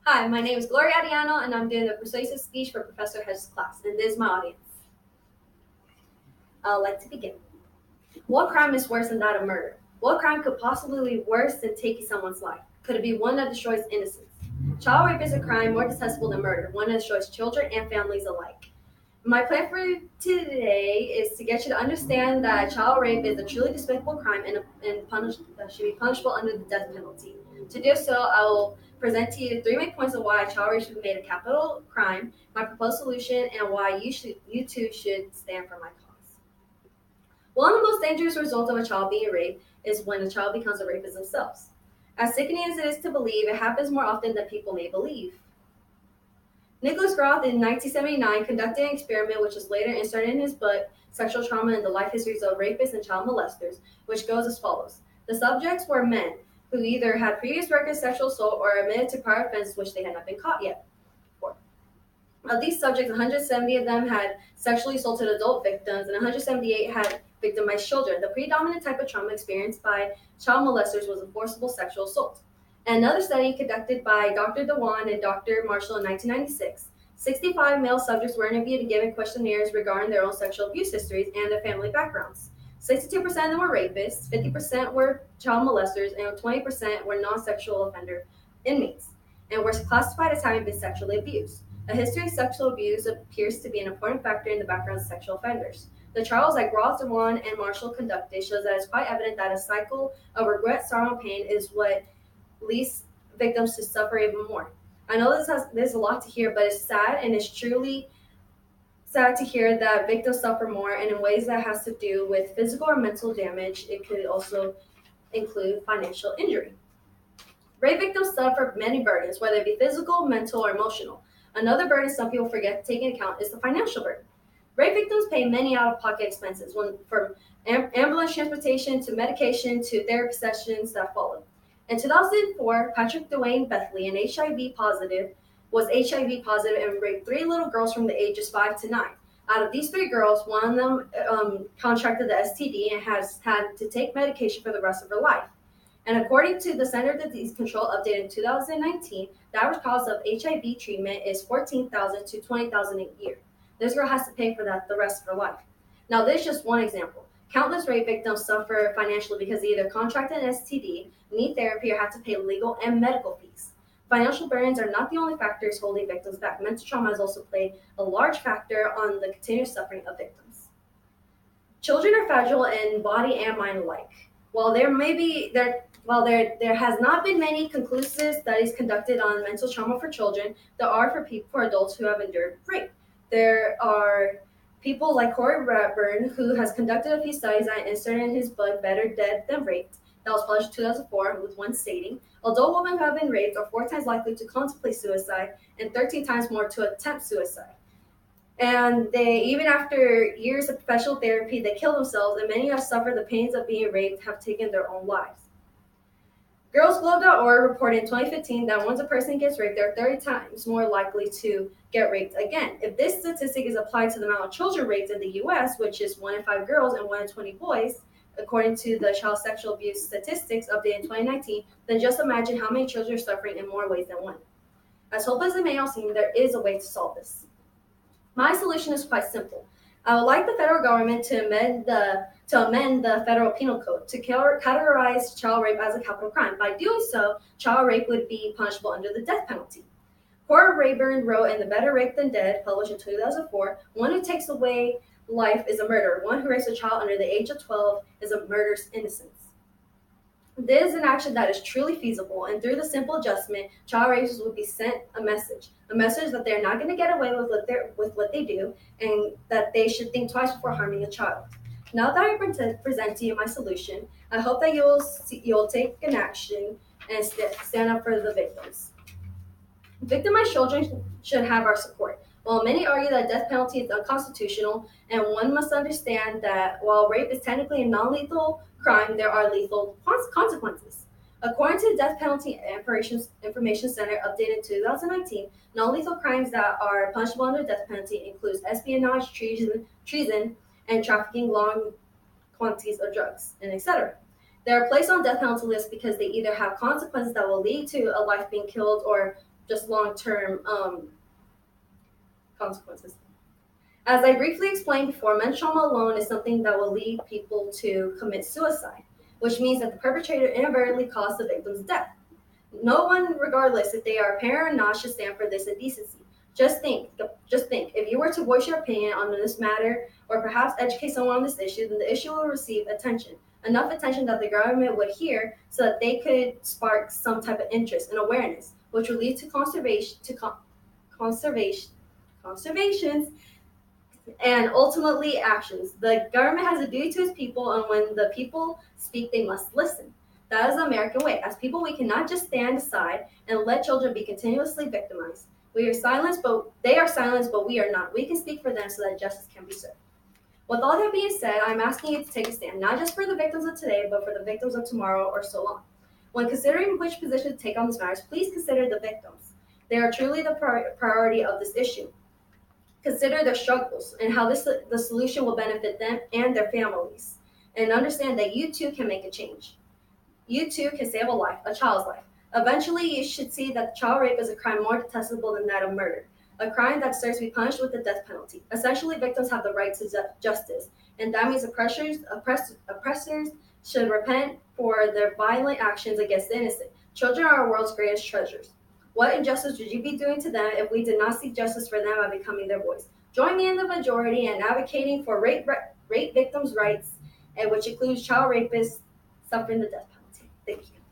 Hi, my name is Gloria Arellano, and I'm doing the Persuasive speech for Professor Hescht's class, and this is my audience. I'd like to begin. What crime is worse than that of murder? What crime could possibly be worse than taking someone's life? Could it be one that destroys innocence? Child rape is a crime more detestable than murder, one that destroys children and families alike. My plan for today is to get you to understand that child rape is a truly despicable crime and should be punishable under the death penalty. To do so, I will present to you three main points of why child rape should be made a capital crime, my proposed solution, and why you too should stand for my cause. One of the most dangerous results of a child being raped is when a child becomes a rapist themselves. As sickening as it is to believe, it happens more often than people may believe. Nicholas Groth in 1979 conducted an experiment which was later inserted in his book, Sexual Trauma and the Life Histories of Rapists and Child Molesters, which goes as follows. The subjects were men who either had previous record of sexual assault or admitted to prior offenses which they had not been caught yet for. Of these subjects, 170 of them had sexually assaulted adult victims and 178 had victimized children. The predominant type of trauma experienced by child molesters was a forcible sexual assault. Another study conducted by Dr. Dewan and Dr. Marshall in 1996, 65 male subjects were interviewed and given questionnaires regarding their own sexual abuse histories and their family backgrounds. 62% of them were rapists, 50% were child molesters, and 20% were non-sexual offender inmates, and were classified as having been sexually abused. A history of sexual abuse appears to be an important factor in the background of sexual offenders. The trials that Groth, Dewan, and Marshall conducted shows that it's quite evident that a cycle of regret, sorrow, and pain is what leads victims to suffer even more. I know there's a lot to hear, but it's sad, and it's truly sad to hear that victims suffer more, and in ways that has to do with physical or mental damage. It could also include financial injury. Rape victims suffer many burdens, whether it be physical, mental, or emotional. Another burden some people forget to take into account is the financial burden. Rape victims pay many out-of-pocket expenses, from ambulance transportation to medication to therapy sessions that follow. In 2004, Patrick Dwayne Bethley, an HIV positive, was HIV positive and raped three little girls from the ages 5 to 9. Out of these three girls, one of them contracted the STD and has had to take medication for the rest of her life. And according to the Center for Disease Control update in 2019, the average cost of HIV treatment is $14,000 to $20,000 a year. This girl has to pay for that the rest of her life. Now, this is just one example. Countless rape victims suffer financially because they either contract an STD, need therapy, or have to pay legal and medical fees. Financial burdens are not the only factors holding victims back. Mental trauma has also played a large factor on the continuous suffering of victims. Children are fragile in body and mind alike. While there has not been many conclusive studies conducted on mental trauma for children, there are for adults who have endured rape. There are people like Corey Radburn, who has conducted a few studies and inserted in his book Better Dead Than Raped, that was published in 2004, with one stating, adult women who have been raped are 4 times likely to contemplate suicide and 13 times more to attempt suicide. And even after years of professional therapy, they kill themselves, and many who have suffered the pains of being raped have taken their own lives. GirlsGlobe.org reported in 2015 that once a person gets raped, they're 30 times more likely to get raped again. If this statistic is applied to the amount of children raped in the U.S., which is 1 in 5 girls and 1 in 20 boys, according to the Child Sexual Abuse Statistics updated in 2019, then just imagine how many children are suffering in more ways than one. As hopeless as it may all seem, there is a way to solve this. My solution is quite simple. I would like the federal government to amend the federal penal code to categorize child rape as a capital crime. By doing so, child rape would be punishable under the death penalty. Cora Rayburn wrote in The Better Rape Than Dead, published in 2004, one who takes away life is a murderer. One who rapes a child under the age of 12 is a murderous innocence. This is an action that is truly feasible, and through the simple adjustment, child rapists would be sent a message that they're not going to get away with what they do, and that they should think twice before harming a child. Now that I present to you my solution, I hope that you'll take an action and stand up for the victims. Victimized children should have our support. While many argue that death penalty is unconstitutional, and one must understand that while rape is technically a non-lethal crime, there are lethal consequences. According to the Death Penalty Information Center updated in 2019, non-lethal crimes that are punishable under death penalty includes espionage, treason, and trafficking long quantities of drugs, and etc. They are placed on death penalty lists because they either have consequences that will lead to a life being killed or just long-term consequences. As I briefly explained before, mental trauma alone is something that will lead people to commit suicide, which means that the perpetrator inadvertently caused the victim's death. No one, regardless if they are a parent or not, should stand for this indecency. Just think, if you were to voice your opinion on this matter or perhaps educate someone on this issue, then the issue will receive attention. Enough attention that the government would hear so that they could spark some type of interest and awareness, which will lead to conservations and ultimately actions. The government has a duty to its people, and when the people speak, they must listen. That is the American way. As people, we cannot just stand aside and let children be continuously victimized. We are silenced, but they are silenced, but we are not. We can speak for them so that justice can be served. With all that being said, I'm asking you to take a stand, not just for the victims of today, but for the victims of tomorrow or so on. When considering which position to take on this matter, please consider the victims. They are truly the priority of this issue. Consider their struggles and how the solution will benefit them and their families. And understand that you too can make a change. You too can save a life, a child's life. Eventually, you should see that child rape is a crime more detestable than that of murder, a crime that deserves to be punished with the death penalty. Essentially, victims have the right to justice, and that means oppressors should repent for their violent actions against the innocent. Children are our world's greatest treasures. What injustice would you be doing to them if we did not seek justice for them by becoming their voice? Join me in the majority in advocating for rape victims' rights, which includes child rapists suffering the death penalty. Thank you.